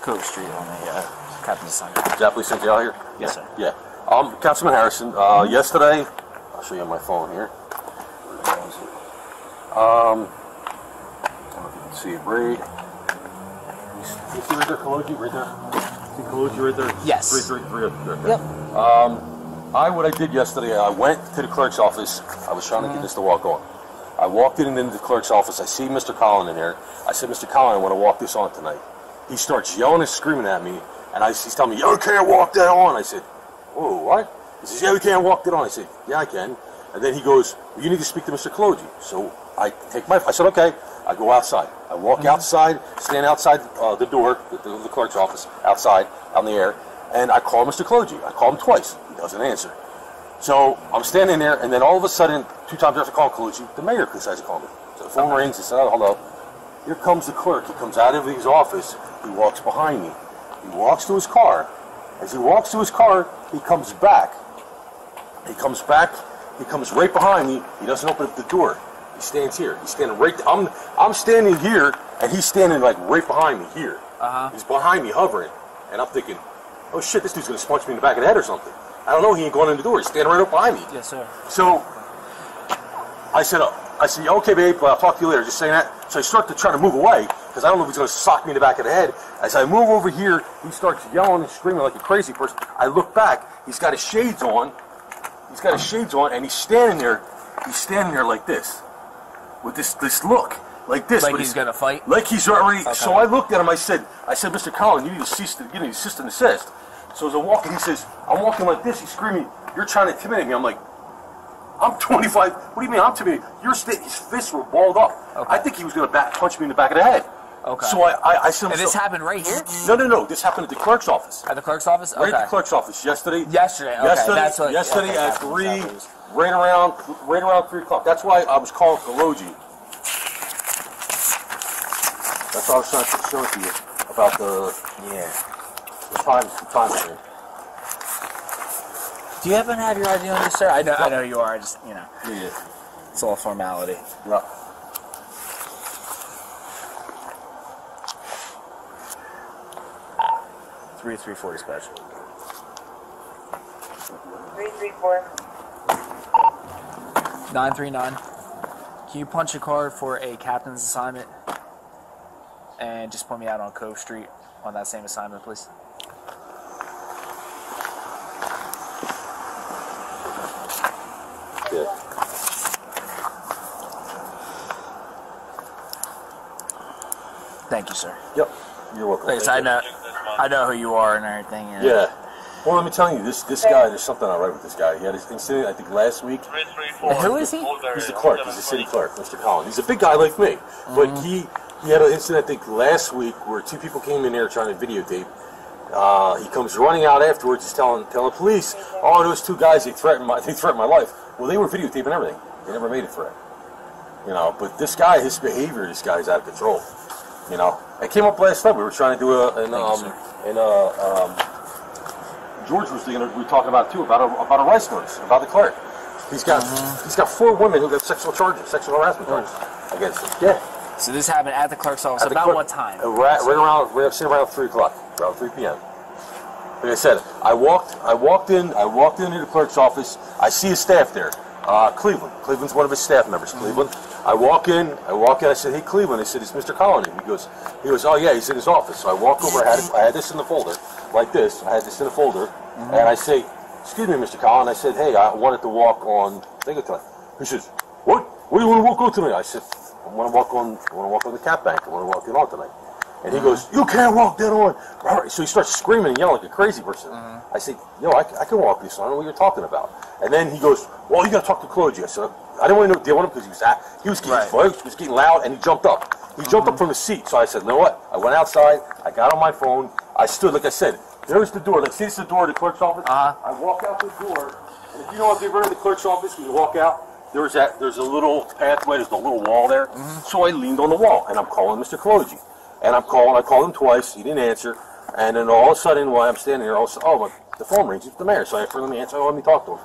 Cove Street on the Captain's assignment. Japanese sent you out here? Yes, sir. Yeah. Councilman Harrison, yesterday, I'll show you on my phone here. I don't know if you can see it, right? You see right there, Kologi, right there? See Kologi right there? Yes. 333 right there. Yep. What I did yesterday, I went to the clerk's office. I was trying to get this to walk on. I walked in into the clerk's office. I see Mr. Conlon in there. I said, Mr. Conlon, I want to walk this on tonight. He starts yelling and screaming at me, and he's telling me, you can't walk that on. I said, whoa, what? He says, yeah, we can't walk that on. I said, yeah, I can. And then he goes, well, you need to speak to Mr. Kologi. So I said, okay. I go outside. I walk outside, stand outside the door, the clerk's office, outside, out in the air, and I call Mr. Kologi. I call him twice. He doesn't answer. So I'm standing there, and then all of a sudden, 2 times after calling Kologi, the mayor decides to call me. So the phone rings. He said, oh, hello. Here comes the clerk. He comes out of his office. He walks behind me. He walks to his car. As he walks to his car, he comes back. He comes back. He comes right behind me. He doesn't open up the door. He stands here. He's standing right. I'm standing here, and he's standing like right behind me here. He's behind me, hovering, and I'm thinking, oh shit, this dude's gonna punch me in the back of the head or something. I don't know. He ain't going in the door. He's standing right up behind me. Yes, sir. So I said, okay, babe, I'll talk to you later. Just saying that. So I start to try to move away because I don't know if he's going to sock me in the back of the head. As I move over here, he starts yelling and screaming like a crazy person. I look back. He's got his shades on. He's got his shades on, and he's standing there. He's standing there like this, with this look, like this. Like he's going to fight. Like he's already. Okay. So I looked at him. I said, Mr. Conlon, you need to cease and desist. So as I'm walking, he says, I'm walking like this. He's screaming, you're trying to intimidate me. I'm like, I'm 25. What do you mean I'm intimidating? His fists were balled up. Okay. I think he was going to punch me in the back of the head. Okay. So I said, and this happened right here? No. This happened at the clerk's office. At the clerk's office? Okay. Right at the clerk's office yesterday. Yesterday. Okay. Yesterday at 3, right around 3 o'clock. That's why I was calling Kologi. That's why I was trying to show it to you about the time frame. Do you happen to have your ID on you, sir? I know you are. I just, Yeah. It's all formality. Yeah. Three 3-4 dispatch. 334. 939. Can you punch a card for a captain's assignment and just put me out on Cove Street on that same assignment, please? Yeah. Thank you, sir. Yep. You're welcome. Thanks. I know who you are and everything. Yeah. Well, let me tell you, this guy, there's something not right with this guy. He had his incident, I think, last week. And who is he? He's the clerk. He's the city clerk, Mr. Conlon. He's a big guy like me. But he had an incident, I think, last week where 2 people came in there trying to videotape. He comes running out afterwards. He's telling the police, oh, those 2 guys, they threatened my life. Well, they were videotaping everything. They never made it for it. But this guy, his behavior, this guy's out of control. It came up last night. We were trying to do George we were talking about too about a rice notice about the clerk. He's got 4 women who got sexual harassment charges against him. Yeah. So this happened at the clerk's office. About what time? Right around 3 o'clock, around 3 p.m. Like I said, I walked into the clerk's office. I see his staff there. Cleveland's one of his staff members. Cleveland. I walk in. I said, "Hey, Cleveland." I said, "Is Mr. Conlon in?" He goes, "Oh yeah, he's in his office." So I walk over. I had this in the folder, like this. I had this in the folder, and I say, "Excuse me, Mr. Conlon." I said, "Hey, I wanted to walk on thing tonight." He says, "What? What do you want to walk on tonight?" I said, "I want to walk on the cap bank. I want to walk it on tonight." And he goes, "You can't walk that on." So he starts screaming and yelling like a crazy person. I said, "Yo, I can walk this on. I don't know what you're talking about." And then he goes, "Well, you got to talk to Kologi." I said, I didn't want to deal with him because his voice was getting loud, and he jumped up. He jumped up from his seat. So I said, "You know what?" I went outside. I got on my phone. I stood, like I said, there's the door. See, this is the door of the clerk's office. I walk out the door, and if you know, if you've been in the clerk's office, when you walk out, there's a little pathway. There's a little wall there. So I leaned on the wall, and I'm calling Mr. Kologi. And I called him twice. He didn't answer. And then all of a sudden, while I'm standing there, the phone rings. It's the mayor. So I let me answer. Let me talk to him.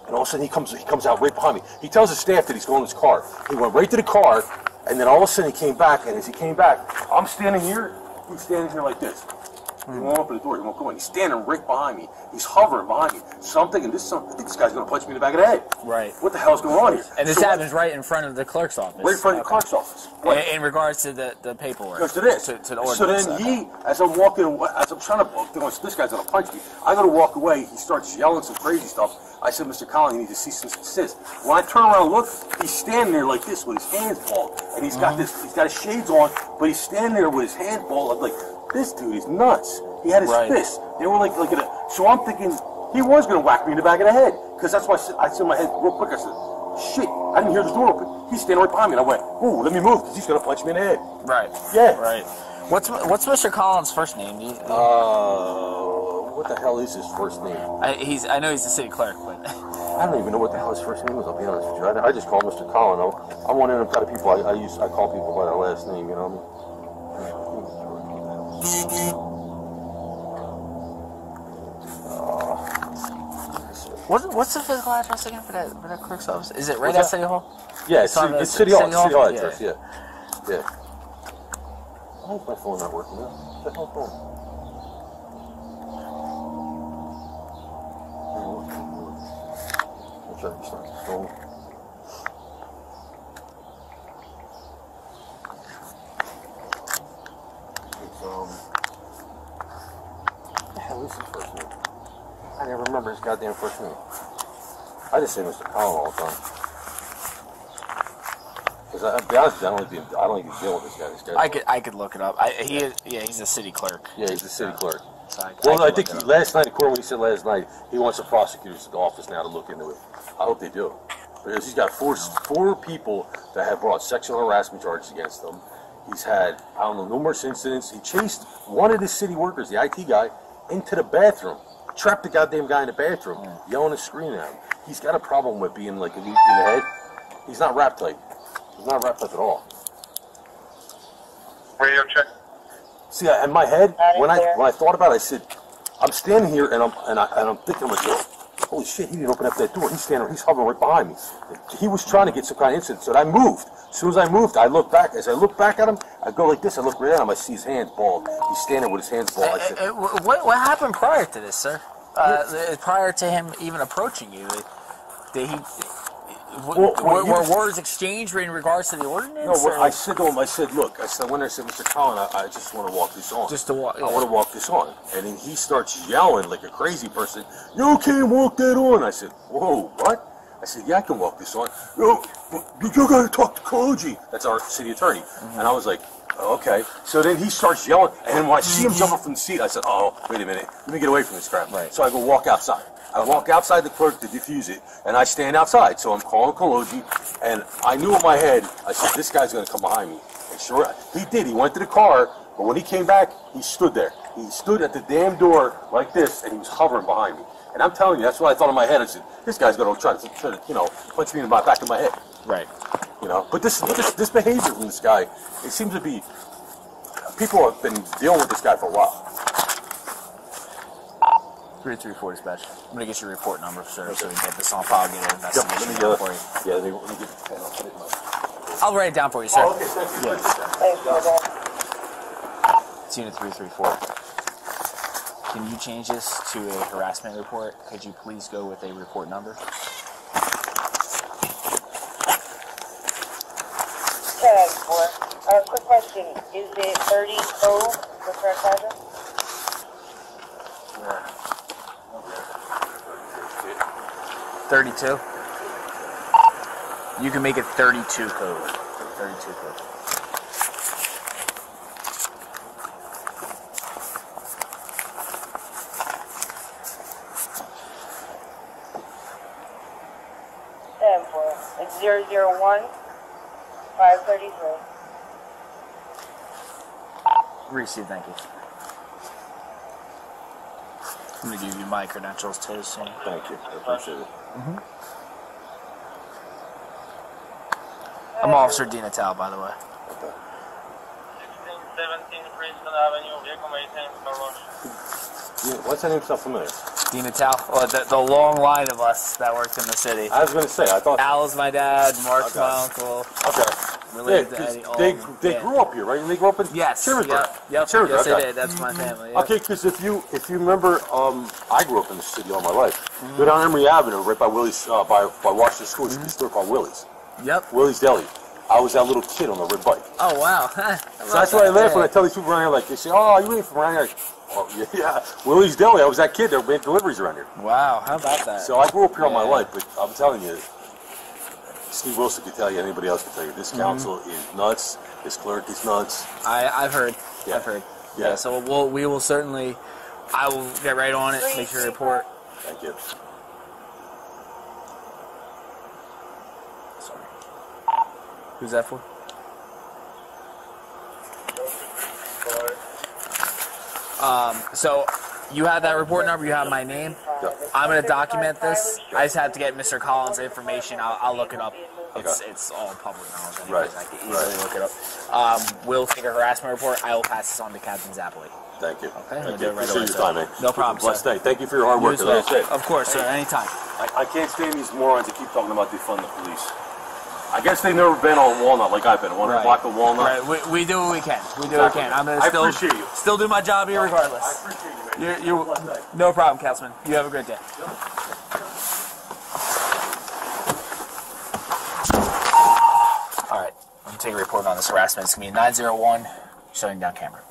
And all of a sudden, he comes out right behind me. He tells his staff that he's going to his car. He went right to the car, and then all of a sudden, he came back. And as he came back, I'm standing here, He's standing here like this. He won't open the door. He won't go in. He's standing right behind me. He's hovering behind me. I think this guy's going to punch me in the back of the head. Right. What the hell's going on here? And this happens right in front of the clerk's office. Right in front of the clerk's office. Right. In regards to the paperwork. Goes to this. To the ordinance. So then as I'm walking away, as I'm trying to, this guy's going to punch me. I go to walk away. He starts yelling some crazy stuff. I said, Mr. Conlon, you need to see some this. When I turn around and look, he's standing there like this with his hands balled. And he's got he's got his shades on, but he's standing there with his hands balled. I'm like, this dude is nuts. He had his fists. They were like so I'm thinking he was going to whack me in the back of the head. Because that's why I said in my head real quick, I said, shit, I didn't hear the door open. He's standing right behind me. And I went, ooh, let me move, because he's going to punch me in the head. Right. Yeah. Right. What's Mr. Conlon's first name? What the hell is his first name? I know he's the city clerk, but I don't even know what the hell his first name was, I'll be honest with you. I just call him Mr. Conlon. I'm one of them kind of people, I call people by their last name, you know what I mean? What's the physical address again for that clerk's office? Is it right at City Hall? Yeah, it's City Hall. City Hall address. Yeah. Why is my phone not working now? What the hell's going on? I'll try to restart the phone. What the hell is his first name? I never remember his goddamn first name. I just say Mr. Conlon all the time. Because I'll be honest with you, I don't even deal with this guy. I could look it up. He's a city clerk. Yeah, he's the city clerk. So I think last night, according to what he said last night, he wants the prosecutor's office now to look into it. I hope they do. Because he's got four people that have brought sexual harassment charges against him. He's had, I don't know, numerous incidents. He chased one of his city workers, the IT guy, into the bathroom. Trapped the goddamn guy in the bathroom, yelling and screaming at him. He's got a problem with being like a knee in the head. He's not rap tight. He's not rap tight at all. Radio check. See, in my head, when I thought about it, I said, I'm standing here and I'm thinking to myself, holy shit, he didn't open up that door. He's hovering right behind me. He was trying to get some kind of incident, so I moved. As soon as I moved, I looked back. As I look back at him, I go like this. I look right at him. I see his hands bald. He's standing with his hands bald. I said, what happened prior to this, sir? Prior to him even approaching you, did he? Were words exchanged in regards to the ordinance? No, I said to him, look, when I said, Mr. Conlon, I just want to walk this on. Just to walk. Yeah. I want to walk this on. And then he starts yelling like a crazy person, you can't walk that on. I said, whoa, what? I said, yeah, I can walk this on. You got to talk to Kologi. That's our city attorney. And I was like, okay. So then he starts yelling, and then when I see him jump up from the seat, I said, oh, wait a minute. Let me get away from this crap. Right. So I go walk outside. I walk outside the clerk to defuse it, and I stand outside. So I'm calling Kologi, and I knew in my head, I said, this guy's going to come behind me. And sure, he did. He went to the car, but when he came back, he stood there. He stood at the damn door like this, and he was hovering behind me. And I'm telling you, that's what I thought in my head. I said, this guy's going to try to, punch me in the back of my head. Right. But this behavior from this guy, it seems to be, people have been dealing with this guy for a while. 334 dispatch. I'm going to get your report number, sir, so we can get this on file, get an investigation for you. Let me get the pen. I'll put it in my... I'll write it down for you, sir. Oh, okay, thank you. Yeah. It's Unit 334. Can you change this to a harassment report? Could you please go with a report number? 10-4. Quick question. Is it 30 code, the correct address? Yeah. 32? You can make it 32 code. 32 code. It's 001 533. Receive, thank you. I'm going to give you my credentials too soon. Thank you. I appreciate it. I'm Officer Dina Tal, by the way. 1617 Princeton Avenue, vehicle maintenance, car wash. What's that name sound familiar? Dina Tal, the long line of us that worked in the city. I was going to say, I thought... Al is my dad, Mark's my uncle. Okay. related to Eddie. They grew up here, right? And they grew up in Shermansburg. Yes, they did. That's my family. Yep. Okay, because if you remember, I grew up in the city all my life. Go down Emory Avenue, right by Willie's, by Washington School. There's a store called Willie's. Yep. Willie's Deli. I was that little kid on the red bike. Oh wow. So that's why I laugh when I tell these people around here, like, they say, "Oh, you ain't from around here." Like, oh yeah, Willie's Deli. I was that kid that made deliveries around here. Wow, how about that? So I grew up here all my life, but I'm telling you, Steve Wilson can tell you, anybody else can tell you, this council is nuts. This clerk is nuts. I've heard. Yeah. I've heard. Yeah. Yeah. So we will certainly. I will get right on it. Make sure to report. Thank you. Sorry. Who's that for? So you have that report number. You have my name. Yeah. I'm going to document this. I just have to get Mr. Collins' information. I'll look it up. It's all public knowledge. Anyways. I can easily look it up. We'll take a harassment report. I will pass this on to Captain Zappoli. Thank you. Okay. Thank you. Appreciate your time, man. No problem. Blessed day. Thank you for your hard work. Of course, sir. Anytime. I can't stand these morons that keep talking about defund the police. I guess they've never been on Walnut like I've been. One block of Walnut. Right. We do what we can. We do what we can. I'm gonna still do my job here regardless. I appreciate you, man. You're no problem, Councilman. You have a great day. All right. I'm taking a report on this harassment. It's gonna be 901. Shutting down camera.